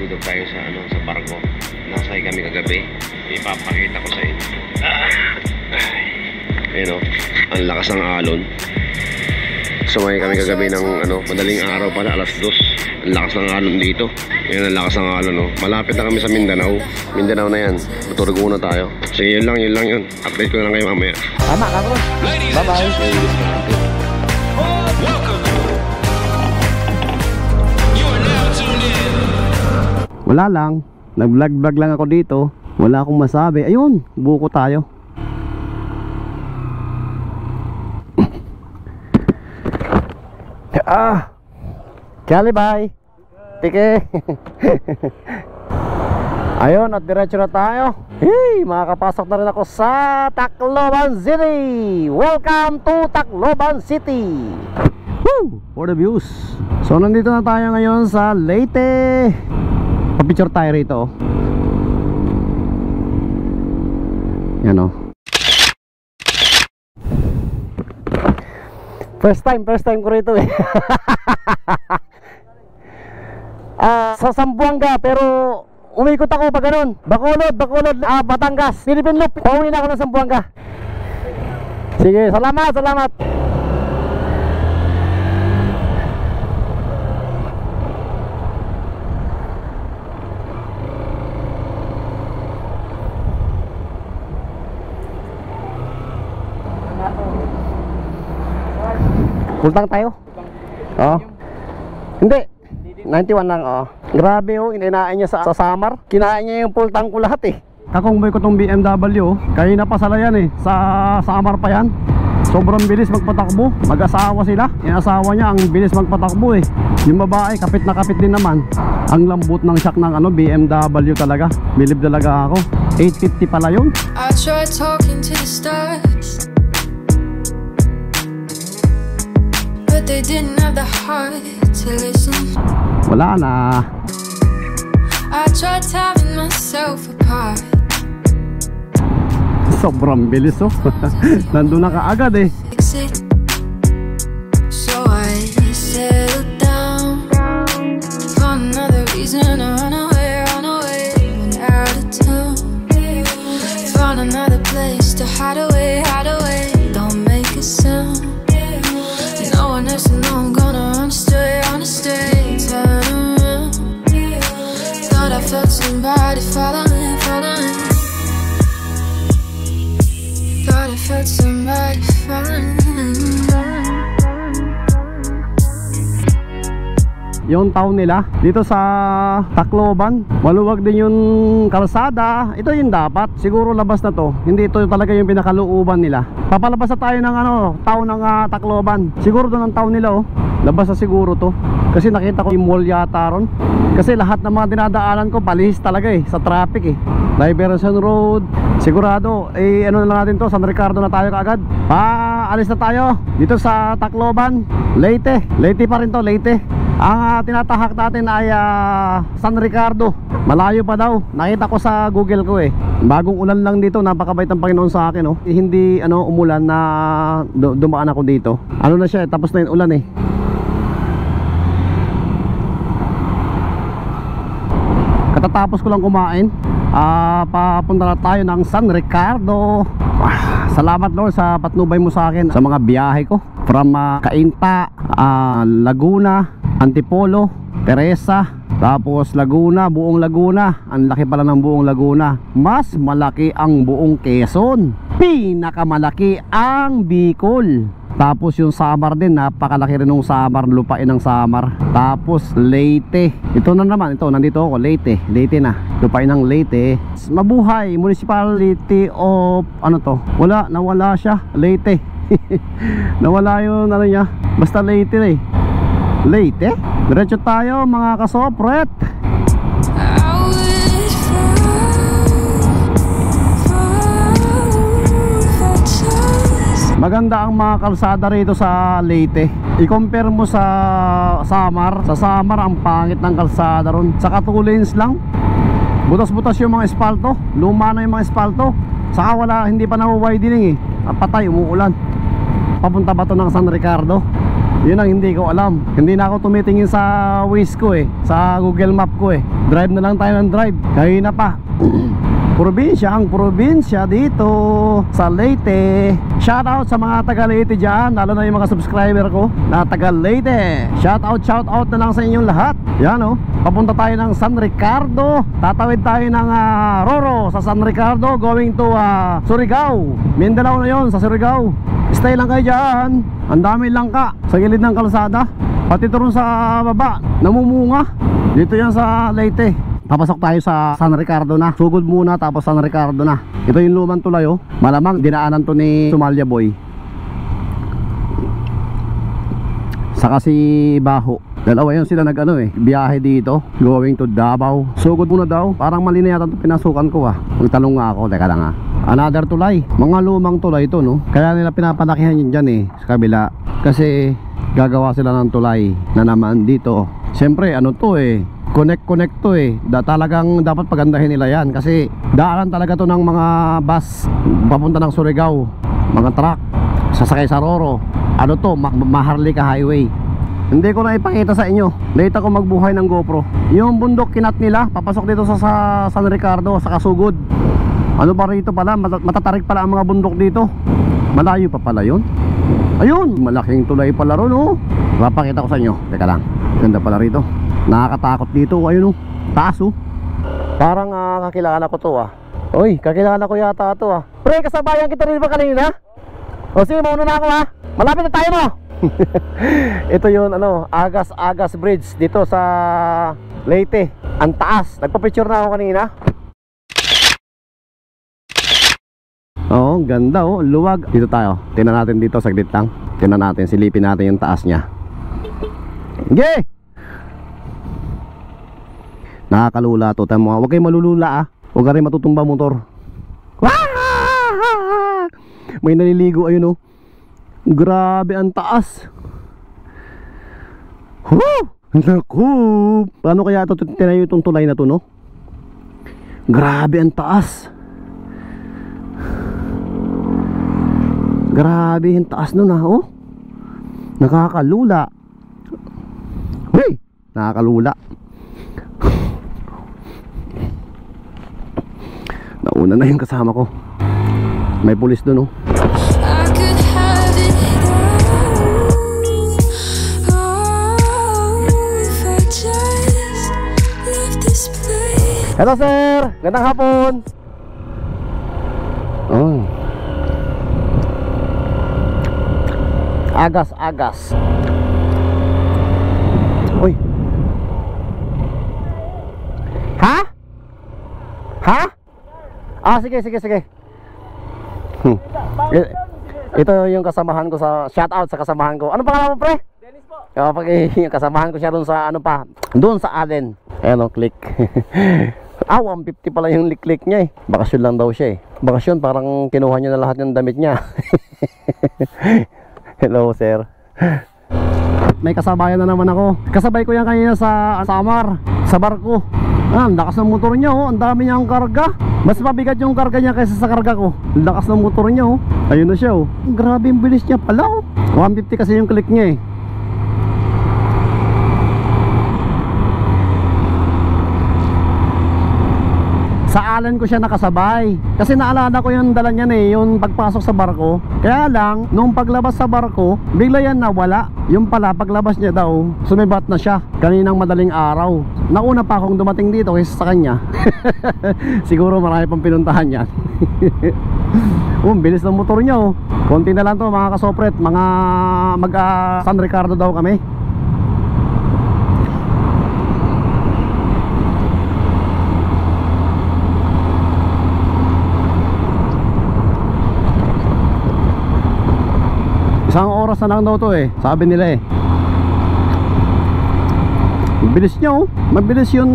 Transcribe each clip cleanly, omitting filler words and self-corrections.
nandun tayo sa sa barko. Nasakay kami kagabi. Ipapakita ko sa inyo. Ayun o, ang lakas ng alon. Sumakay kami kagabi ng madaling araw pala, alas 2. Ang lakas ng alon dito. Ayun ang lakas ng alon o. Malapit na kami sa Mindanao. Mindanao na yan. Maturgo na tayo. Sige, yun lang yun. Update ko na lang kayo mamaya. Tama ka bro. Bye-bye. Wala lang, nag-vlog lang ako dito. Wala akong masabi. Ayun, buko tayo. Kalibay. Tike. Ayun, at diretso na tayo. Hey, makakapasok na rin ako sa Tacloban City. Welcome to Tacloban City. Woo! For the views. So nandito na tayo ngayon sa Leyte. Pa-picture tayo rito. Yan o. First time ko rito eh. Sa Zamboanga, pero umikot ako pa ganun. Bacolod, Batangas, Philippine Loop. Pauwi na ako ng Zamboanga. Sige, salamat. Pultang tayo? Oo. Hindi. 91 lang, oo. Grabe oh, ininain niya sa Samar. Kinain niya yung pultang ko lahat eh. Kakongboy ko tong BMW, kaya napasala yan eh. Sa Samar pa yan. Sobrang bilis magpatakbo. Mag-asawa sila. Yung asawa niya, ang bilis magpatakbo eh. Yung babae, kapit na kapit din naman. Ang lambot ng shock ng BMW talaga. Bilib talaga ako. 850 pala yun. I tried talking to the stars, but they didn't have the heart to listen. Wala na. I tried tearing myself apart. Sobrang bilis oh. Nandun na kaagad eh. So I settled down for another reason to run away. Went out of town, found another place to hide away. Don't make a sound. No one else to know I'm gonna run straight, turn around. Thought I felt somebody following. Thought I felt somebody following. Yung town nila dito sa Tacloban, maluwag din yung kalsada. Ito yung dapat, siguro labas na to. Hindi ito talaga yung pinakaluuban nila. Papalabas na tayo ng town ng Tacloban. Siguro doon ang town nila oh. Labas na siguro to. Kasi nakita ko yung mall yata ron. Kasi lahat ng mga dinadaanan ko palihis talaga eh, sa traffic eh. Liberation Road. Sigurado na lang natin to, San Ricardo na tayo kaagad. Alis na tayo dito sa Tacloban, Leyte pa rin to, Leyte. Ang tinatahak natin ay San Ricardo. Malayo pa daw. Nakita ko sa Google ko eh. Bagong ulan lang dito. Napakabait ng Panginoon sa akin oh. Hindi umulan na dumaan ako dito. Na siya eh, tapos na yung ulan eh. Katatapos ko lang kumain. Papunta na tayo ng San Ricardo. Salamat Lord sa patnubay mo sa akin sa mga biyahe ko. From Cainta, Laguna, Antipolo, Teresa, tapos Laguna, buong Laguna. Ang laki pala ng buong Laguna. Mas malaki ang buong Quezon. Pinakamalaki ang Bicol. Tapos yung Samar din, napakalaki rin ng Samar, lupain ng Samar. Tapos Leyte. Ito na naman, nandito ako, Leyte na, lupain ng Leyte. Mabuhay, Municipality of, nawala siya, Leyte. Nawala yung niya, basta Leyte na eh. Leyte, diretso tayo mga kasopret. Maganda ang mga kalsada rito sa Leyte. I-compare mo sa Samar. Sa Samar ang pangit ng kalsada ron. Saka 2 lanes lang. Butas-butas yung mga espalto. Luma na yung mga espalto. Saka hindi pa na-widening eh. Patay, umuulan. Papunta ba to ng San Ricardo? Yun ang hindi ko alam. Hindi na ako tumitingin sa Waze ko eh, sa Google Map ko eh. Drive na lang tayo ng drive. Kanina pa. Probinsya, ang probinsya dito sa Leyte. Shoutout sa mga taga Leyte dyan, lalo na yung mga subscriber ko na taga Leyte. Shoutout na lang sa inyong lahat. Yan oh, papunta tayo ng San Ricardo. Tatawid tayo ng Roro sa San Ricardo, going to Surigao. Mindanao na yon, sa Surigao. Stay lang kayo dyan. Ang dami langka sa gilid ng kalsada. Pati ito rin sa baba, namumunga. Dito yan sa Leyte. Papasok tayo sa San Ricardo na. Sugod muna tapos San Ricardo na. Ito yung lumang tulay oh. Malamang dinaanan to ni Somalia Boy. Saka si Baho. Dalawa yun sila nag biyahe dito, going to Davao. Sugod muna daw. Parang mali na yata pinasukan ko Magtalong nga ako, teka lang Another tulay. Mga lumang tulay ito no. Kaya nila pinapalakihan yun dyan sa kabila. Kasi gagawa sila ng tulay na naman dito. Siyempre ano to connect to talagang dapat pagandahin nila yan. Kasi daanan talaga to ng mga bus papunta ng Surigao. Mga truck sasakay sa Roro. Ano to, Maharlika Highway. Hindi ko na ipakita sa inyo. Late ako magbuhay ng GoPro. Yung bundok kinat nila, papasok dito sa San Ricardo, sa Kasugod. Ano pa rito pala, matatarik pala ang mga bundok dito. Malayo pa pala yun. Ayun, malaking tulay pala ron Papakita ko sa inyo. Teka lang, ganda pala rito. Nakakatakot dito, ayun taas Parang kakilala ko to Uy, kakilala ko yata to Pre, kasabayan kita rin ba kanina? O sige, mauna na ako Malapit na tayo mo. Ito yun Agas Bridge dito sa Leyte. Ang taas. Nagpa-picture na ako kanina. Ganda luwag. Dito tayo. Tingnan natin dito saglit lang. Tingnan natin, silipin natin yung taas niya. Okay. Nakakalula to. Huwag kayong malulula Huwag ka rin matutumba motor. May naliligo ayun Grabe ang taas. Naku, paano kaya ito tinayo itong tulay na to Grabe ang taas. Grabe ang taas nun Nakakalula. Nakakalula. Nauna na yung kasama ko. May pulis dun Hello sir, gandang hapon. Agas. Uy. Ha? Sige. Ito yung kasamahan ko sa shoutout sa kasamahan ko. Ano pangalan mo pre? Dennis po. Yung kasamahan ko siya doon sa doon sa Allen. Click. 150 pala yung liklik niya Bakasyon lang daw siya Bakasyon, parang kinuha niya na lahat ng damit niya. Hello sir. May kasabayan na naman ako. Kasabay ko yan kanina sa Samar, sa barko. Ang lakas ng motor niya Ang dami niyang karga. Mas mabigat yung karga niya kaysa sa karga ko. Ang lakas ng motor niya Ayun na siya Grabe yung bilis niya pala 150 kasi yung click niya Sa Allen ko siya nakasabay. Kasi naalala ko yung dala niya yung pagpasok sa barko. Kaya lang, nung paglabas sa barko, bigla yan nawala. Yung pala, paglabas niya daw, sumibat na siya kaninang madaling araw. Nauna pa akong dumating dito kaysa sa kanya. Siguro marami pang pinuntahan yan. Bilis ng motor niya Konti na lang to mga kasopret. Mga San Ricardo daw kami. Isang oras na lang daw to sabi nila Bilis niya Mabilis yung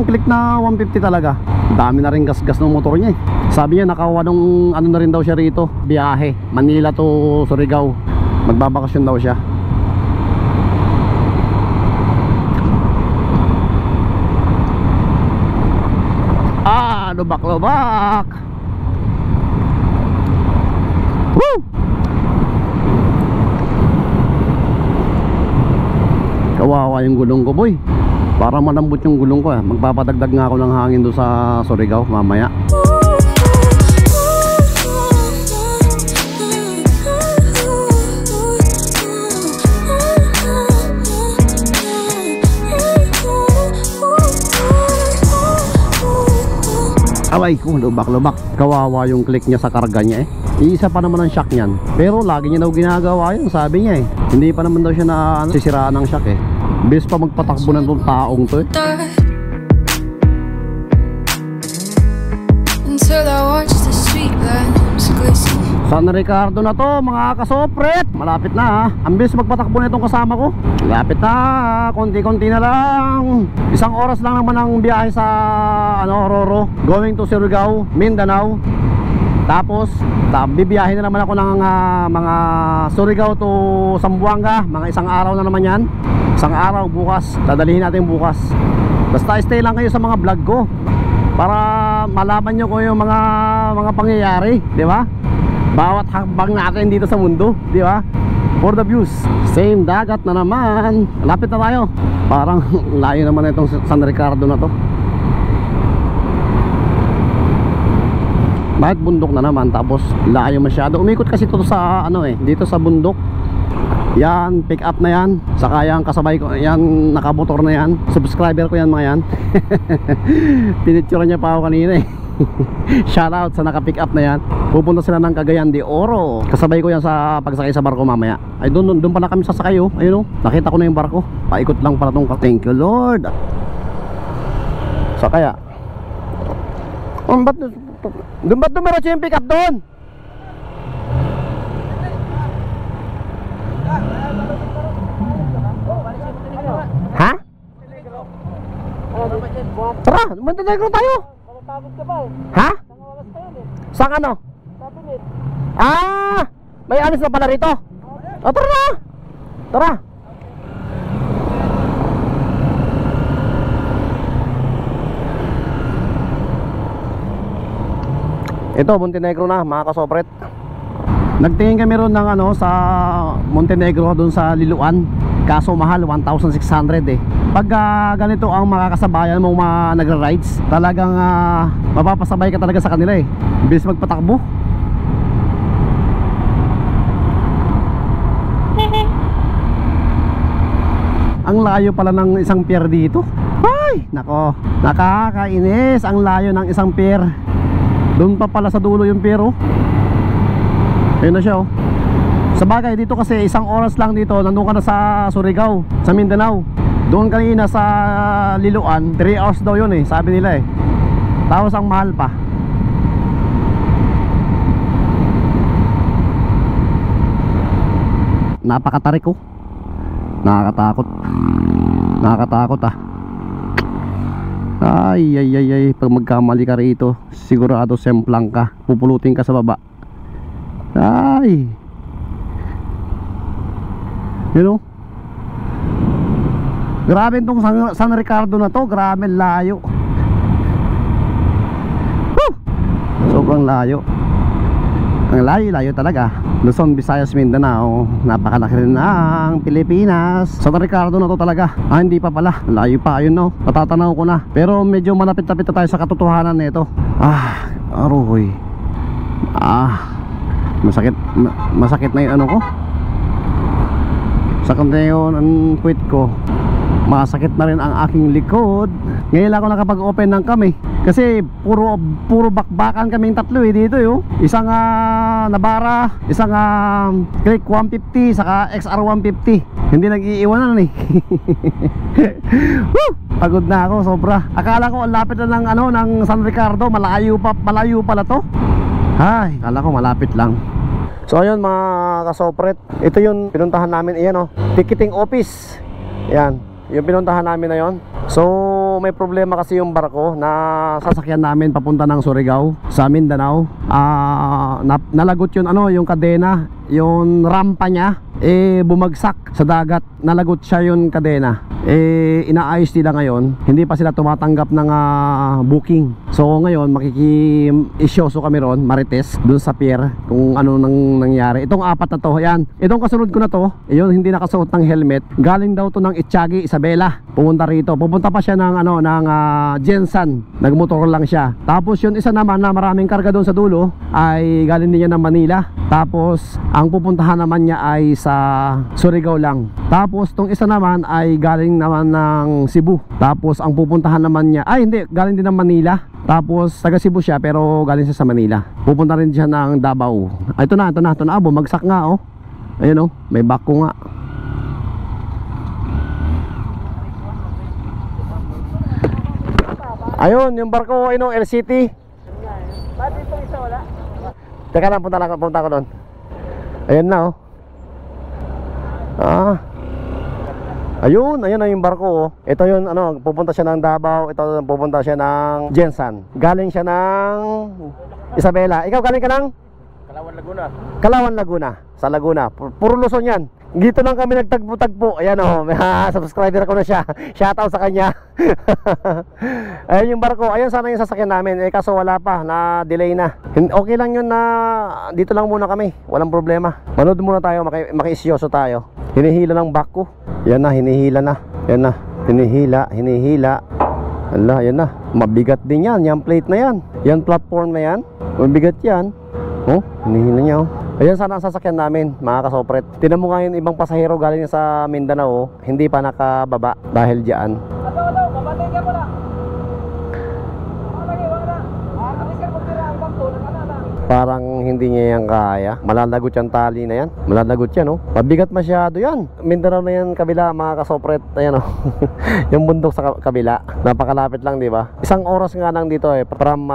click na 150 talaga. Dami na rin gas-gas ng motor niya Sabi niya nakawa nung na rin daw siya rito. Biyahe Manila to Surigao. Magbabakasyon daw siya. Lubak. Kawawa yung gulong ko, boy. Para malambot yung gulong ko. Magpapadagdag nga ako ng hangin doon sa Surigao mamaya. Away ko, lubak-lubak. Kawawa yung click niya sa karga niya eh. Iisa pa naman ang shock niyan. Pero lagi niya daw ginagawa yun, sabi niya eh. Hindi pa naman daw siya na sisiraan ng shock eh. Bis pa magpatakbo ng tong taong to eh. Until I watch the street lamps glisten. San Ricardo na to mga kasopret. Malapit na ha. Ang bis magpatakbo na itong kasama ko. Malapit na, konti-konti na lang. 1 oras lang naman ang biyahe sa Roro, going to Surigao, Mindanao. Tapos bibiyahe na naman ako ng mga Surigao to Zamboanga. Mga 1 araw na naman yan. 1 araw bukas, dadalhin natin bukas. Basta stay lang kayo sa mga vlog ko para malaman nyo ko yung mga pangyayari, di ba? Bawat hakbang natin dito sa mundo, di ba? For the views. Same dagat na naman. Lapit na tayo. Parang layo naman na itong San Ricardo na to. Bakit bundok na naman tapos layo masyado? Umikot kasi ito sa dito sa bundok. Yan, pick up na yan. Saka yan, kasabay ko, yan, nakamotor na yan. Subscriber ko yan mga yan. Pinicture niya pa ako kanina eh. Shoutout sa naka-pick up na yan. Pupunta sila ng Cagayan de Oro. Kasabay ko yan sa pagsakay sa barko mamaya. Ay doon pala kami sasakay oh. Ayun oh, nakita ko na yung barko. Paikot lang pala tong. Thank you Lord. Sakaya. Ba't dumiretso yung pick up doon? Ha? Tara, Montenegro tayo. Ha? Saan ano? Ah, may alis na pala rito. O tara na. Tara. Ito, Montenegro na mga kasopret. Nagtingin kami ron ng sa Montenegro doon sa Liloan. Kaso mahal, 1,600 eh. Pag ganito ang makakasabayan mong mga nagra-rides, talagang mapapasabay ka talaga sa kanila eh. Bilis magpatakbo. Ang layo pala ng isang pier dito. Ay, nako, nakakainis. Ang layo ng isang pier. Doon pa pala sa dulo yung pier oh. Ayun na siya oh. Sabagay dito kasi 1 oras lang dito, nandun ka na sa Surigao, sa Mindanao. Doon kanina sa Liloan 3 hours daw yun eh, sabi nila eh. Tapos ang mahal pa. Napakatarik oh. Nakakatakot. Nakakatakot ah. Ay, pag magkamali ka rito, sigurado semplang ka, pupulutin ka sa baba. Ay, you know, grabe itong San Ricardo na to. Grabe layo. Sobrang layo. Ang layo talaga. Luzon, Visayas, Mindanao. Napakalaki rin ng Pilipinas. San Ricardo na to talaga. Hindi pa pala, layo pa, ayun no. Natatanaw ko na. Pero medyo malapit-lapit na tayo sa katotohanan nito. Aroy. Masakit na yung ko. Sakit na yun ang puwit ko. Masakit na rin ang aking likod. Ngayon lang ako nakapag-open ng kami. Kasi puro bakbakan kaming tatlo eh dito yo. Isang Navara, isang Click 150, saka XR 150. Hindi nag-iiwanan eh. Pagod na ako sobra. Akala ko ang lapit na ng San Ricardo. Malayo pala to. Ay, akala ko malapit lang. So ayun mga kasopret, ito yung pinuntahan namin, iyan ticketing office. Yan, yung pinuntahan namin na yon. So may problema kasi yung barko na sasakyan namin papunta ng Surigao sa Mindanao. Nalagot yun yung kadena. yung rampa niya bumagsak sa dagat, nalagot siya yung kadena. Inaayos nila ngayon, hindi pa sila tumatanggap ng booking. So ngayon makiki-isyoso kami ron, Marites, dun sa pier, kung ano nang nangyari. Itong apat na to, yan, itong kasunod ko na to, yun hindi nakasuot ng helmet, galing daw to ng Itchagi, Isabela, pumunta rito. Pupunta pa siya ng Jensan, nagmotor lang siya. Tapos yung isa naman na maraming karga doon sa dulo ay galing din niya ng Manila. Tapos ang pupuntahan naman niya ay sa Surigao lang. Tapos tong isa naman ay galing naman ng Cebu. Tapos ang pupuntahan naman niya ay hindi, galing din ng Manila. Tapos taga Cebu siya pero galing siya sa Manila. Pupunta rin siya ng Davao. Ito na, bumagsak nga oh. Ayun oh, may bako nga. Ayun, yung barko, ayun oh, LCT. Ba't itong isa wala? Teka lang, punta ko doon. Ayun na oh. Ayun na yung barko oh. Ito yun, pupunta siya ng Davao. Ito pupunta siya ng Jensan. Galing siya ng Isabela. Ikaw galing ka ng? Kalawan, Laguna. Sa Laguna, puro Luzon yan. Dito lang kami nagtagpo-tagpo. Ayan oh, may subscriber ko na siya. Shoutout sa kanya. Ayun yung barko. Ayun sana yung sasakyan namin. Kaso wala pa, na delay na. Okay lang yun na dito lang muna kami. Walang problema. Manood muna tayo, maki-isyoso tayo. Hinihila ng bako. Yan na, hinihila na. Yan na, hinihila. Ala, yan na. Mabigat din yan, yung plate na yan. Yan platform na yan. Mabigat yan. Oh, hinihila niya oh. Ayan sana ang sasakyan namin, mga kasopret. Tinan mo ngayon, ibang pasahero galing sa Mindanao, hindi pa nakababa dahil diyan. Babatay ka mo na. Parang hindi niya yan kaya. Malalagot yung tali na yan. Malalagot yan oh. Mabigat masyado yan. Mindanao na yan kabila, mga kasopret. Ayan oh. Yung bundok sa kabila. Napakalapit lang, di ba? Isang oras nga lang dito from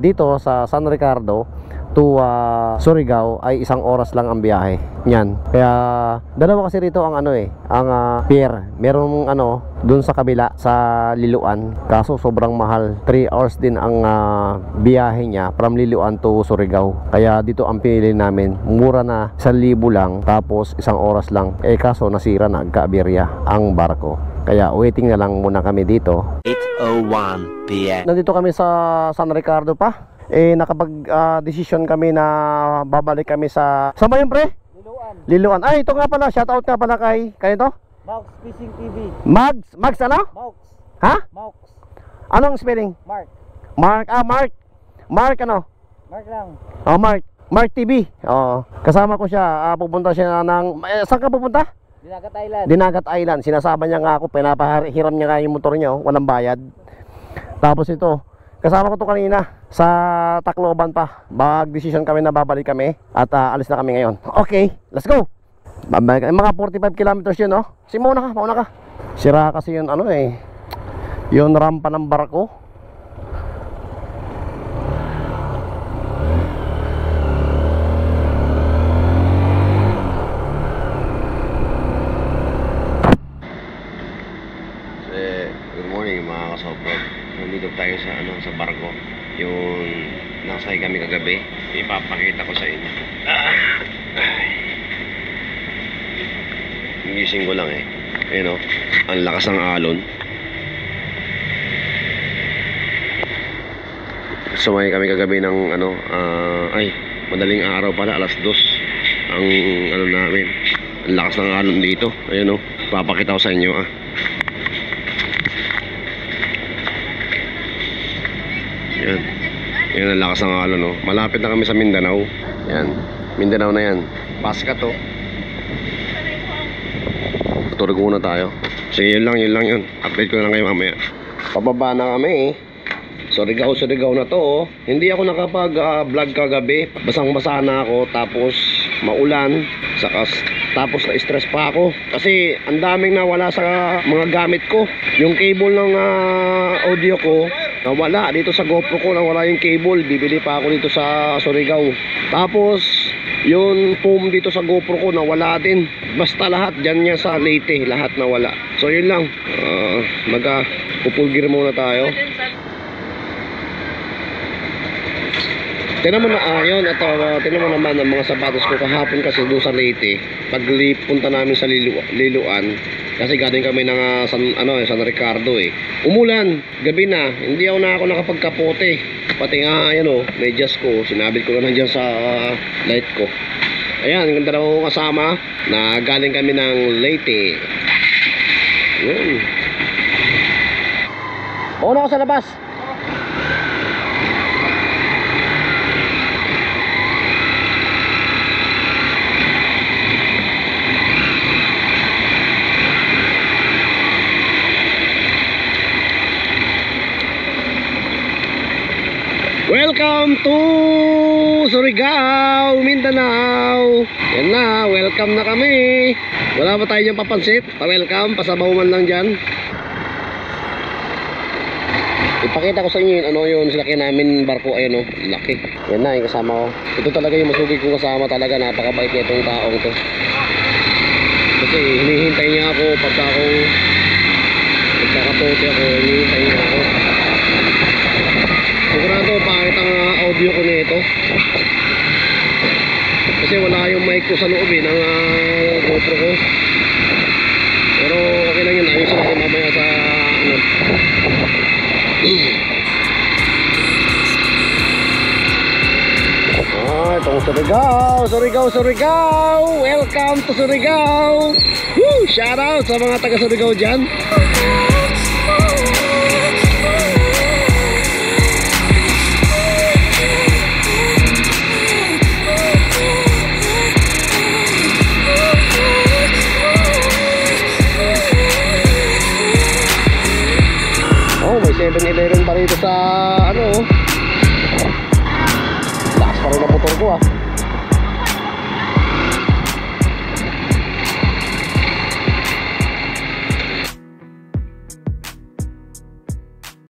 dito sa San Ricardo to Surigao ay isang oras lang ang biyahe niyan. Kaya dalawa kasi rito ang ang pier. Merong dun sa kabila sa Liloan. Kaso sobrang mahal. 3 hours din ang biyahe niya from Liloan to Surigao. Kaya dito ang pinili namin. Mura na, 1,000 lang, tapos isang oras lang. Kaso nasira na, agka-aberya ang barko. Kaya waiting na lang muna kami dito. 8:01 PM. Nandito kami sa San Ricardo pa. Nakapag-desisyon kami na babalik kami sa... Saan ba yun, pre? Liloan. Ay, ito nga pala. Shoutout nga pala kay ito? Maux Fishing TV. Mags ano? Maux. Ha? Maux. Anong spelling? Mark. Mark ano? Mark lang. Oh, Mark TV. Oo. Kasama ko siya. Pupunta siya ng... saan ka pupunta? Dinagat Island. Dinagat Island. Sinasama niya nga ako. Pinapahiram niya nga yung motor niya. Walang bayad. Tapos ito, kasama ko to kanina sa Tacloban pa. Mag-decision kami na babalik kami at alis na kami ngayon. Okay, let's go. Babalik. Mga 45 kilometers yun, no? Mauna ka. Sira kasi yun, yung rampa ng barko. Good morning mga kasopret. Nandito tayo sa barko. Yung nakasakay kami kagabi. Ipapakita ko sa inyo. Gising ko lang Ayun ang lakas ng alon. Sumay kami kagabi ng madaling araw pala, alas 2 ang namin. Ang lakas ng alon dito. Ayun papakita ko sa inyo Yan ang lakas ng alon Malapit na kami sa Mindanao. Yan, Mindanao na yan. Pasca to. Turog muna tayo. Sige, yun lang. Update ko na lang kayo mamaya. Pababa na kami Surigao na to Hindi ako nakapag-vlog kagabi. Basang-basa na ako. Tapos maulan. Tapos na-stress pa ako kasi ang daming nawala sa mga gamit ko. Yung cable ng audio ko nawala dito sa GoPro ko. Nawala yung cable. Bibili pa ako dito sa Surigao. Tapos yung foam dito sa GoPro ko nawala din. Basta lahat dyan niya sa Leyte, lahat nawala. So yun lang, pupulgir muna tayo. Tingnan mo na, yun, at tingnan mo naman ang mga sapatos ko kahapon kasi doon sa Leyte. Punta namin sa Liloan, kasi galing kami ng San Ricardo eh. Umulan, gabi na, hindi ako nakapagkapote. Pati nga, medyas ko, sinabit ko lang dyan sa light ko. Ayan, yung dalawang kasama na galing kami ng Leyte. Yun. Una ako sa labas. Welcome to Surigao, Mindanao. Yan na, welcome na kami. Wala ba tayo dyan papansit? Pa-welcome, pasabaw man lang dyan. Ipakita ko sa inyo yung laki namin barko. Ayun laki. Yan na, yung kasama ko. Ito talaga yung masugid kong kasama talaga. Napakabait niya itong taong to. Kasi hinihintay niya ako pagka ako nagkakatote ako, hinihintay niya ako. Sigurado pangit ang audio ko nito kasi wala yung mic ko sa loob ng GoPro ko, pero okay lang yun, ayusin natin mamaya sa itong Surigao, welcome to Surigao. Woo! Shout out sa mga taga Surigao dyan. May 7-Eleven pa rito sa lakas pa rin ang motor ko